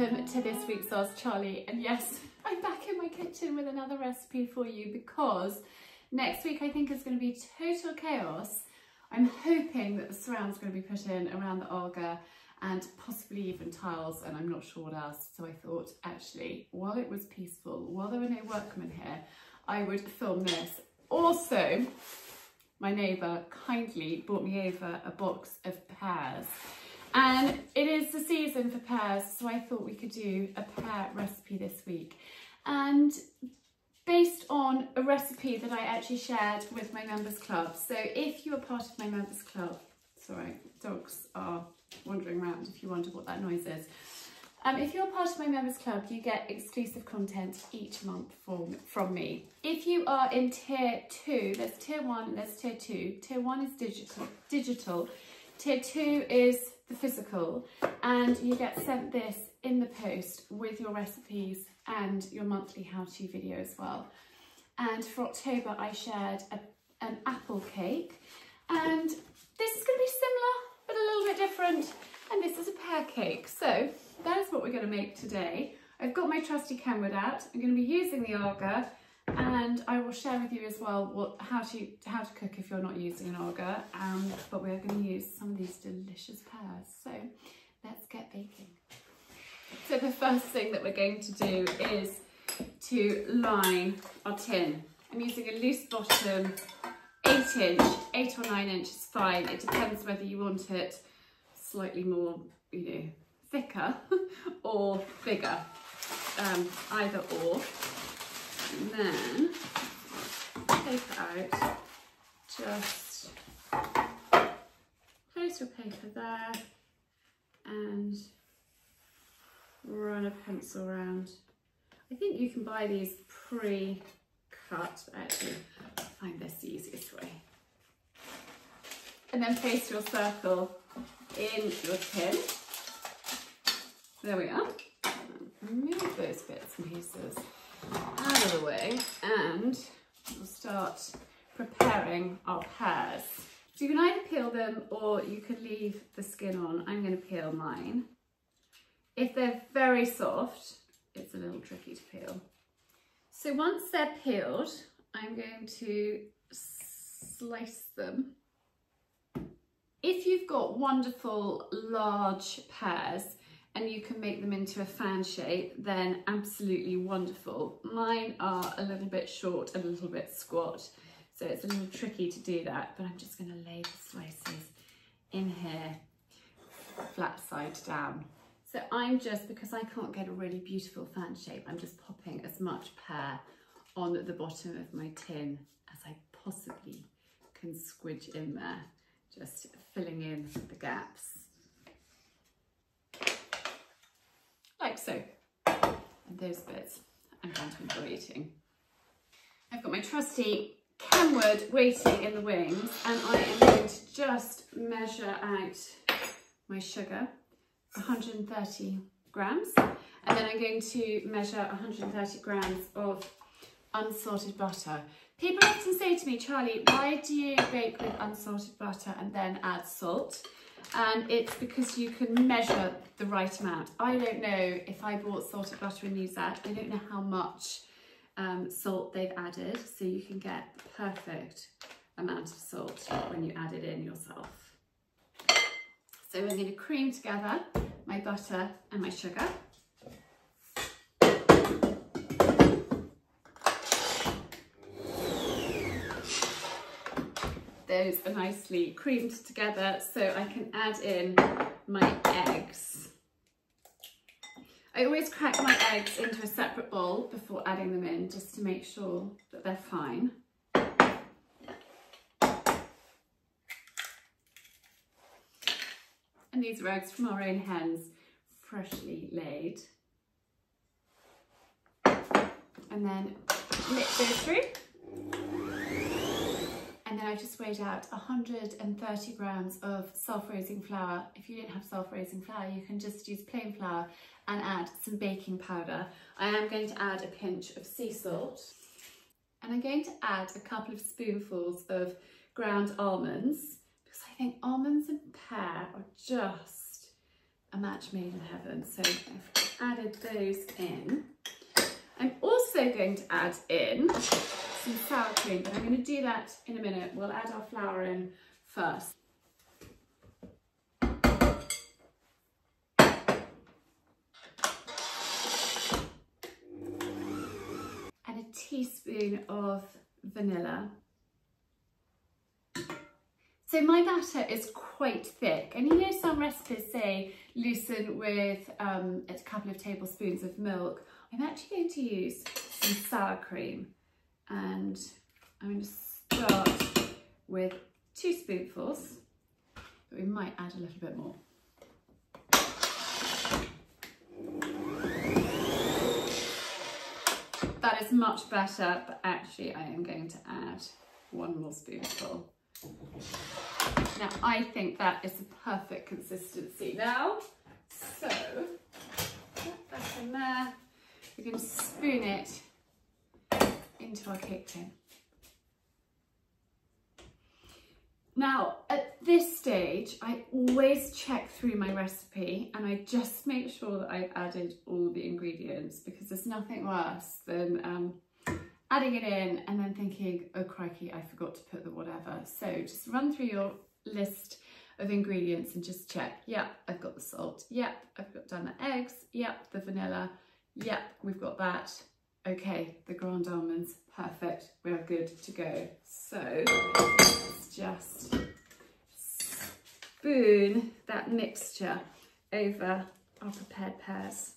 welcome to this week's Ask Charlie. And yes, I'm back in my kitchen with another recipe for you because next week I think is going to be total chaos. I'm hoping that the surround's going to be put in around the Olga and possibly even tiles, and I'm not sure what else. So I thought, actually, while it was peaceful, while there were no workmen here, I would film this. Also, my neighbour kindly brought me over a box of pears. And it is the season for pears, so I thought we could do a pear recipe this week. And based on a recipe that I actually shared with my members club. So if you are part of my members club, sorry, dogs are wandering around if you wonder what that noise is. If you're part of my members club, you get exclusive content each month from me. If you are in tier 2, there's tier 1 and there's tier 2. Tier 1 is digital. Tier 2 is the physical, and you get sent this in the post with your recipes and your monthly how-to video as well. And for October, I shared an apple cake, and this is going to be similar but a little bit different, and this is a pear cake. So that is what we're going to make today. I've got my trusty Kenwood out. I'm going to be using the Olga, and I will share with you as well how to cook if you're not using an Olga. But we're going to use some of these delicious pears. So let's get baking. So the first thing that we're going to do is to line our tin. I'm using a loose bottom, 8 or 9 inch is fine. It depends whether you want it slightly more, thicker or bigger, either or. And then take it out, just place your paper there and run a pencil around. I think you can buy these pre-cut, but actually I find this the easiest way. And then place your circle in your tin. There we are. Move those bits and pieces out of the way, and we'll start preparing our pears. So you can either peel them or you can leave the skin on. I'm going to peel mine. If they're very soft, it's a little tricky to peel. So once they're peeled, I'm going to slice them. If you've got wonderful large pears and you can make them into a fan shape, then absolutely wonderful. Mine are a little bit short and a little bit squat, so it's a little tricky to do that, but I'm just going to lay the slices in here flat side down. So I'm just, because I can't get a really beautiful fan shape, I'm just popping as much pear on the bottom of my tin as I possibly can squidge in there, just filling in the gaps. Like so. And those bits I'm going to enjoy eating. I've got my trusty Kenwood waiting in the wings, and I am going to just measure out my sugar, 130 grams, and then I'm going to measure 130 grams of unsalted butter. People often say to me, Charlie, why do you bake with unsalted butter and then add salt? And it's because you can measure the right amount. I don't know if I bought salted butter and use that. I don't know how much salt they've added, so you can get the perfect amount of salt when you add it in yourself. So we're going to cream together my butter and my sugar. Those are nicely creamed together, so I can add in my eggs. I always crack my eggs into a separate bowl before adding them in, just to make sure that they're fine. And these are eggs from our own hens, freshly laid. And then knit those through. And then I just weighed out 130 grams of self-raising flour. If you don't have self-raising flour, you can just use plain flour and add some baking powder. I am going to add a pinch of sea salt. And I'm going to add a couple of spoonfuls of ground almonds, because I think almonds and pear are just a match made in heaven. So I've added those in. I'm also going to add in some sour cream, but I'm going to do that in a minute. We'll add our flour in first. And a teaspoon of vanilla. So my batter is quite thick, and you know some recipes say loosen with a couple of tablespoons of milk. I'm actually going to use some sour cream, and I'm going to start with 2 spoonfuls, but we might add a little bit more. That is much better, but actually I am going to add 1 more spoonful. Now I think that is the perfect consistency now. So put that in there. We're going to spoon it into our cake tin. Now at this stage I always check through my recipe and I just make sure that I've added all the ingredients, because there's nothing worse than adding it in and then thinking, oh crikey, I forgot to put the whatever. So just run through your list of ingredients and just check. Yep, I've got the salt. Yep, I've got done the eggs. Yep, the vanilla. Yep, we've got that. Okay, the ground almonds. Perfect. We are good to go. So let's just spoon that mixture over our prepared pears.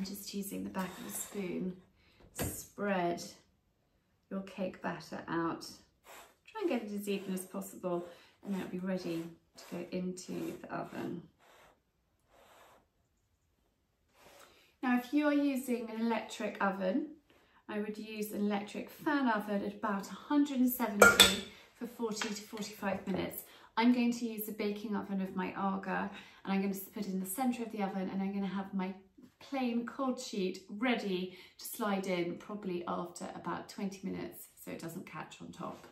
Just using the back of a spoon, spread your cake batter out. Try and get it as even as possible, and then it'll be ready to go into the oven. Now, if you are using an electric oven, I would use an electric fan oven at about 170 for 40 to 45 minutes. I'm going to use the baking oven of my Aga, and I'm going to put it in the centre of the oven, and I'm going to have my plain cold sheet ready to slide in probably after about 20 minutes so it doesn't catch on top.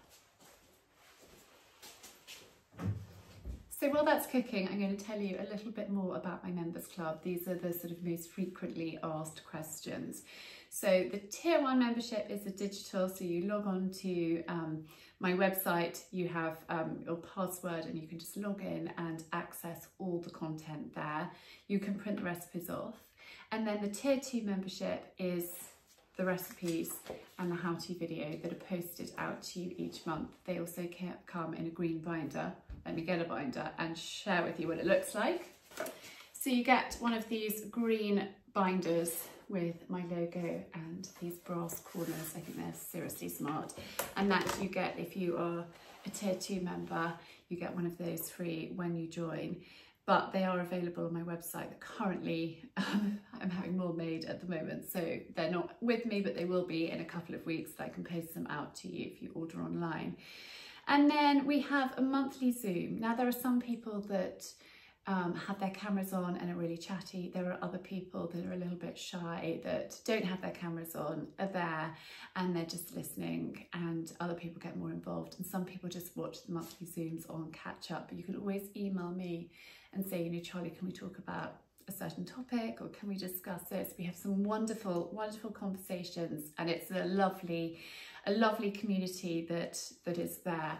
So while that's cooking, I'm going to tell you a little bit more about my members club. These are the sort of most frequently asked questions. So the tier 1 membership is a digital, so you log on to my website, you have your password and you can just log in and access all the content there. You can print the recipes off. And then the tier 2 membership is the recipes and the how-to video that are posted out to you each month. They also come in a green binder. Let me get a binder and share with you what it looks like. So you get one of these green binders with my logo and these brass corners. I think they're seriously smart. And that you get if you are a tier 2 member. You get one of those free when you join. But they are available on my website. Currently, I'm having more made at the moment, so they're not with me, but they will be in a couple of weeks. I can post them out to you if you order online. And then we have a monthly Zoom. Now, there are some people that have their cameras on and are really chatty. There are other people that are a little bit shy, that don't have their cameras on, are there, and they're just listening, and other people get more involved. And some people just watch the monthly Zooms on catch up. But you can always email me and say, you know, Charlie, can we talk about a certain topic, or can we discuss this? We have some wonderful, wonderful conversations, and it's a lovely community that is there.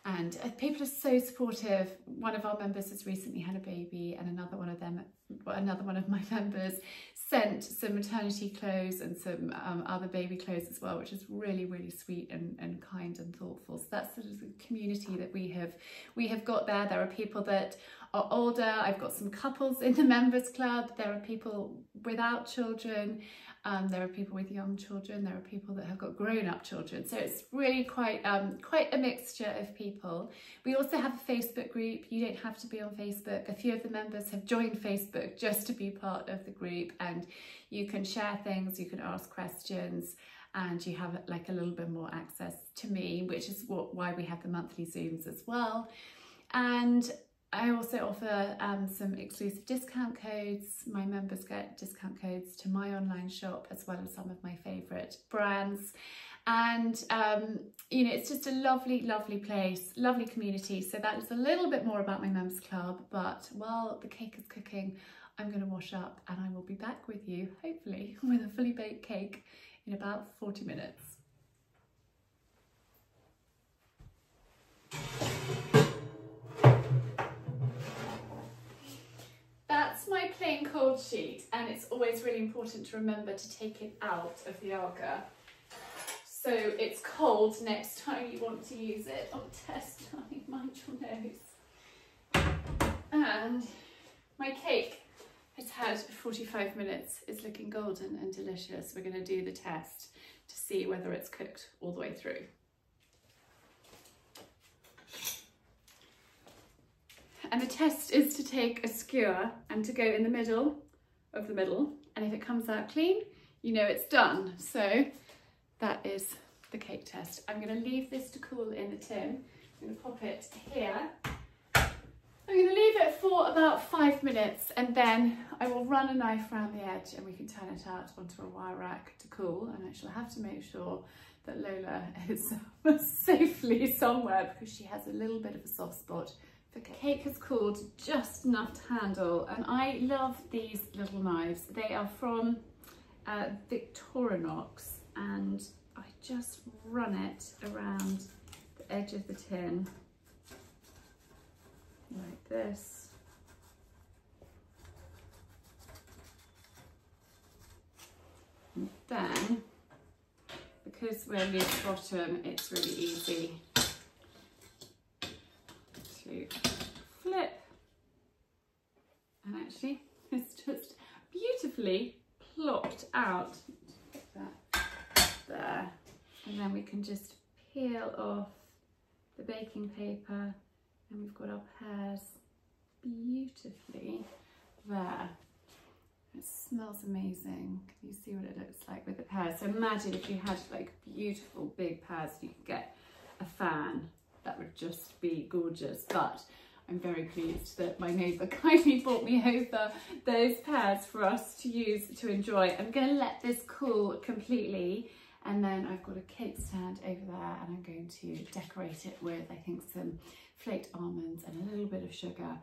And people are so supportive. One of our members has recently had a baby, and another one of my members sent some maternity clothes and some other baby clothes as well, which is really, really sweet and kind and thoughtful. So that's sort of the community that we have got there. There are people that are older. I've got some couples in the members club. There are people without children. There are people with young children. There are people that have got grown-up children. So it's really quite a mixture of people. We also have a Facebook group. You don't have to be on Facebook. A few of the members have joined Facebook just to be part of the group, and you can share things, you can ask questions. and you have like a little bit more access to me, which is why we have the monthly Zooms as well. And I also offer some exclusive discount codes. My members get discount codes to my online shop, as well as some of my favourite brands. And you know, it's just a lovely, lovely place, lovely community. So that is a little bit more about my members club, but while the cake is cooking, I'm going to wash up and I will be back with you, hopefully, with a fully baked cake in about 40 minutes. That's my plain cold sheet, and it's always really important to remember to take it out of the agar, so it's cold next time you want to use it on test time, mind your nose. And my cake has had 45 minutes, it's looking golden and delicious. We're going to do the test to see whether it's cooked all the way through. And the test is to take a skewer and to go in the middle of the middle, and if it comes out clean, you know it's done. So that is the cake test. I'm going to leave this to cool in the tin. I'm going to pop it here. I'm going to leave it for about 5 minutes, and then I will run a knife around the edge and we can turn it out onto a wire rack to cool. And I shall have to make sure that Lola is safely somewhere, because she has a little bit of a soft spot. The cake has cooled just enough to handle, and I love these little knives. They are from Victorinox, and I just run it around the edge of the tin like this. And then, because we're loose bottom, it's really easy to flip, and actually it's just beautifully plopped out. Put that there, and then we can just peel off the baking paper, and we've got our pears beautifully there. It smells amazing. Can you see what it looks like with the pears? So imagine if you had like beautiful big pears, you could get a fan. That would just be gorgeous. But I'm very pleased that my neighbour kindly brought me over those pears for us to use to enjoy. I'm going to let this cool completely, and then I've got a cake stand over there, and I'm going to decorate it with, I think, some flaked almonds and a little bit of sugar.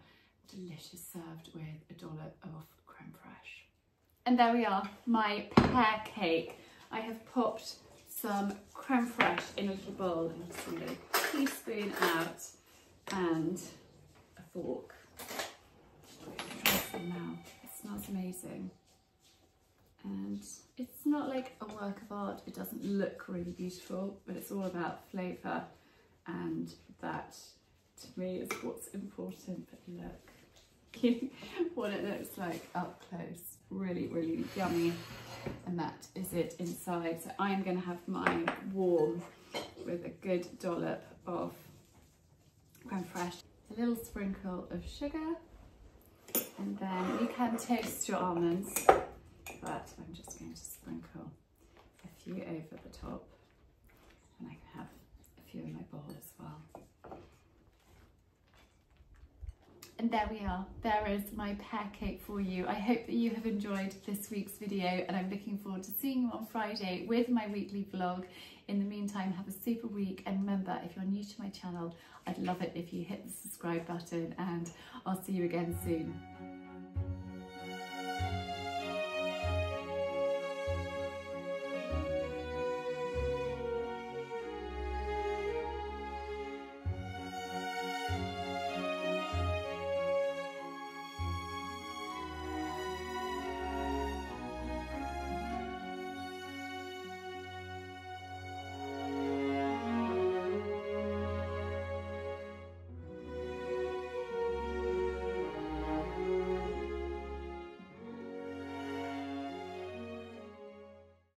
Delicious, served with a dollop of creme fraiche. And there we are, my pear cake. I have popped some creme fraiche in a little bowl, and just going to teaspoon out and a fork. Try some now. It smells amazing, and it's not like a work of art. It doesn't look really beautiful, but it's all about flavour, and that to me is what's important. But look what it looks like up close. Really, really yummy. And that is it inside. So I'm going to have mine warm with a good dollop of creme fraiche, a little sprinkle of sugar, and then you can toast your almonds, but I'm just going to sprinkle a few over the top, and I can have a few in my bowl as well. And there we are, there is my pear cake for you. I hope that you have enjoyed this week's video, and I'm looking forward to seeing you on Friday with my weekly vlog. In the meantime, have a super week, and remember, if you're new to my channel, I'd love it if you hit the subscribe button, and I'll see you again soon.